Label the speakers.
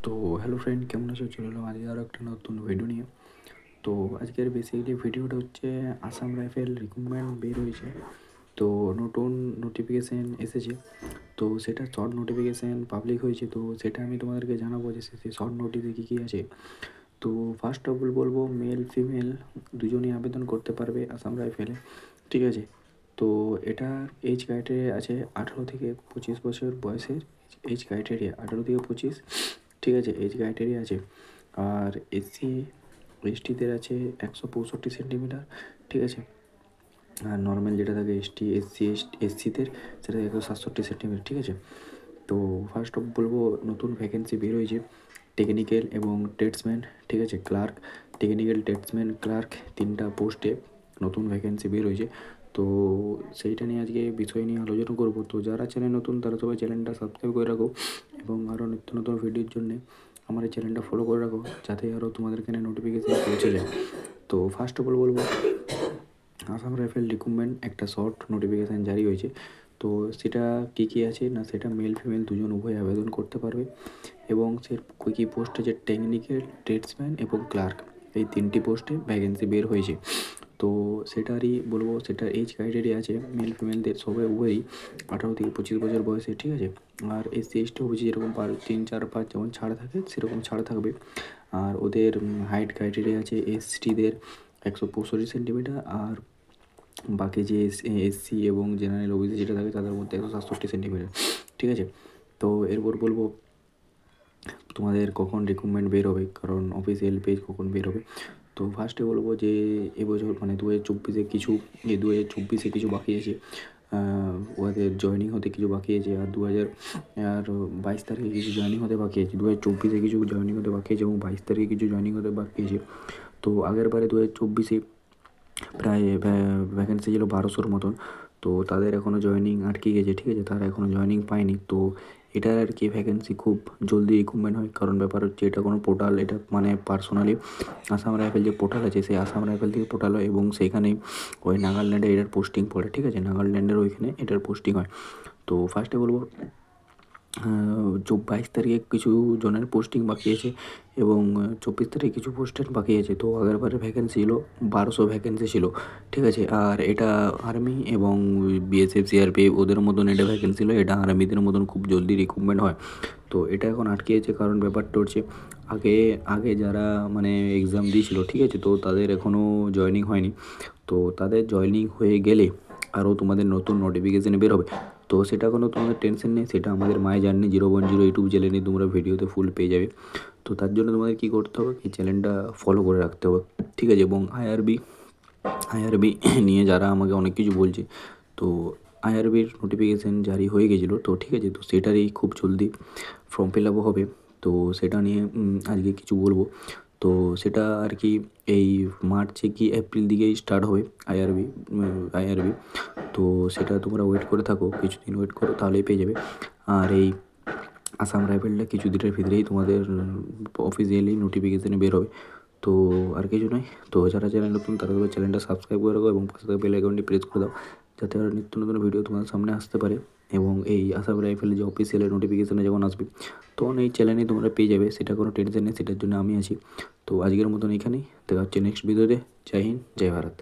Speaker 1: তো hello friend, কেমন আছো? চলে এলাম আজকে আরও একটা নতুন ভিডিও নিয়ে। তো আজকের বেসিক্যালি ভিডিওটা হচ্ছে আসাম রাইফেল রিক্রুটমেন্ট বের হয়েছে। তো নতুন নোটিফিকেশান এসেছে, তো সেটা শর্ট নোটিফিকেশান পাবলিক হয়েছে। তো সেটা আমি তোমাদেরকে জানাবো যে সেই শর্ট নোটিসে কী কী আছে। তো ফার্স্ট অফ অল বলবো, মেল ফিমেল দুজনেই আবেদন করতে পারবে আসাম রাইফেলে, ঠিক আছে। তো এটার এজ ক্রাইটেরিয়া আছে 18 থেকে 25 বছর বয়সের এজ ক্রাইটেরিয়া, 18 থেকে 25, ঠিক আছে, এজ ক্রাইটেরিয়া আছে। আর এসসি এসটিদের আছে 165 সেন্টিমিটার, ঠিক আছে। আর নর্মাল যেটা থাকে এসটি এসসিদের সেটা 167 সেন্টিমিটার, ঠিক আছে। তো ফার্স্ট অফ বলবো, নতুন ভ্যাকেন্সি বের হয়েছে টেকনিক্যাল এবং ট্রেডসম্যান, ঠিক আছে, ক্লার্ক, টেকনিক্যাল ট্রেডসম্যান ক্লার্ক, 3টা পোস্টে নতুন ভ্যাকেন্সি বের হয়েছে। তো সেইটা নিয়ে আজকে বিষয় নিয়ে আলোচনা করবো। তো যারা চ্যানেল নতুন তারা সবাই চ্যানেলটা সাবস্ক্রাইব করে রাখো এবং আরও নিত্য নতুন ভিডিওর জন্যে আমার এই চ্যানেলটা ফলো করে রাখো, যাতে আরও তোমাদের এখানে নোটিফিকেশান পৌঁছে যায়। তো ফার্স্ট অফ অল বলবো, আসাম রাইফেল রিক্রুটমেন্ট একটা শর্ট নোটিফিকেশান জারি হয়েছে। তো সেটা কী কী আছে না, সেটা মেল ফিমেল দুজন উভয় আবেদন করতে পারবে এবং সে কী পোস্ট আছে, টেকনিক্যাল ট্রেডসম্যান এবং ক্লার্ক, এই 3টি পোস্টে ভ্যাকেন্সি বের হয়েছে। তো সেটারই বলবো, সেটার এজ ক্রাইটেরিয়া আছে মেল ফিমেলদের সবাই উভয়ই 18 থেকে 25 বছর বয়সে, ঠিক আছে। আর এসসি এসটি ওবিসি যেরকম 3, 4, 5 যেমন ছাড় থাকে সেরকম ছাড় থাকবে। আর ওদের হাইট ক্রাইটেরিয়া আছে এসটিদের 165 সেন্টিমিটার, আর বাকি যে এসসি এবং জেনারেল ওবিসি যেটা থাকে তাদের মধ্যে 167 সেন্টিমিটার, ঠিক আছে। তো এরপর বলবো তোমাদের কখন রিক্রুটমেন্ট বের হবে, কারণ অফিসিয়াল পেজ কখন বের হবে। তো ফার্স্টে বলবো যে এবছর মানে 2024-এ কিছু 2024-এ কিছু বাকি আছে, ওদের জয়েনিং হতে কিছু বাকি আছে। আর 2022 তারিখে কিছু জয়েনিং হতে বাকি আছে, 2024-এ কিছু জয়েনিং হতে বাকি আছে এবং 22 তারিখে কিছু জয়েনিং হতে বাকি আছে। তো আগের বারে 2024-এ প্রায় ভ্যাকেন্সি ছিল 1200-র মতন। তো তাদের এখনও জয়েনিং আটকে গেছে, ঠিক আছে, তারা এখনও জয়েনিং পায়নি। তো এটার আর কি ভ্যাকেন্সি খুব জলদি রিক্রুটমেন্ট হয়, কারণ ব্যাপার হচ্ছে এটা কোনো পোর্টাল, এটা মানে পার্সোনালি আসাম রাইফেল যে পোর্টাল আছে সেই আসাম রাইফেল থেকে পোর্টাল হয় এবং সেইখানেই ওই নাগাল্যান্ডে এটার পোস্টিং পড়ে, ঠিক আছে, নাগাল্যান্ডের ওইখানে এটার পোস্টিং হয়। তো ফার্স্টে বলবো 22 তারিখে কিছু জনের পোস্টিং বাকি আছে এবং 24 তারিখে কিছু পোস্টের বাকি আছে। তো আগেরবারে ভ্যাকেন্সি ছিল 1200 ভ্যাকেন্সি ছিল, ঠিক আছে। আর এটা আর্মি এবং বিএসএফ সিআরপিএফ ওদের মতন এটা ভ্যাকেন্সি ছিল, এটা আর্মিদের মতন খুব জলদি রিক্রুটমেন্ট হয়। তো এটা এখন আটকে আছে, কারণ ব্যাপারটা হচ্ছে আগে আগে যারা মানে এক্সাম দিয়েছিল, ঠিক আছে, তো তাদের এখনও জয়েনিং হয়নি। তো তাদের জয়েনিং হয়ে গেলে আরও তোমাদের নতুন নোটিফিকেশান বের হবে। তো সেটা কোনো তোমাদের টেনশন নেই, সেটা আমাদের মাই জার্নি 010 ইউটিউব চ্যানেলে তোমরা ভিডিওতে ফুল পেয়ে যাবে। তো তার জন্য তোমাদের কী করতে হবে, এই চ্যানেলটা ফলো করে রাখতে হবে, ঠিক আছে। এবং আইআরবি নিয়ে যারা আমাকে অনেক কিছু বলছে, তো আইআরবির নোটিফিকেশান জারি হয়ে গেছিলো, তো ঠিক আছে, তো সেটারই খুব জলদি ফর্ম ফিল আপও হবে। তো সেটা নিয়ে আজকে কিছু বলবো। তো সেটা আর কি এই মার্চে কি এপ্রিল দিকেই স্টার্ট হবে আইআরবি। তো সেটা তোমরা ওয়েট করে থাকো, কিছুদিন ওয়েট করো, তাহলেই পেয়ে যাবে। আর এই আসাম রাইফেলটা কিছু দিনের ভিতরেই তোমাদের অফিসিয়ালি নোটিফিকেশানে বের হবে। তো আর কিছু নয়। তো যারা চ্যানেল নতুন তারা তবে চ্যানেলটা সাবস্ক্রাইব করে রাখো এবং পাশে থাকা বেল আইকনটি প্রেস করে দাও, যাতে আরও নিত্য নতুন ভিডিও তোমাদের সামনে আসতে পারে। এবং এই আসাম রাইফেলের যে অফিসিয়াল নোটিফিকেশানে যখন আসবে তখন এই চ্যানেলেই তোমরা পেয়ে যাবে, সেটা কোনো টেনশন নেই, সেটার জন্য আমি আছি। তো আজকের মতন এখানেই দেখা হচ্ছে নেক্সট ভিডিওতে। জয় হিন্দ, জয় ভারত।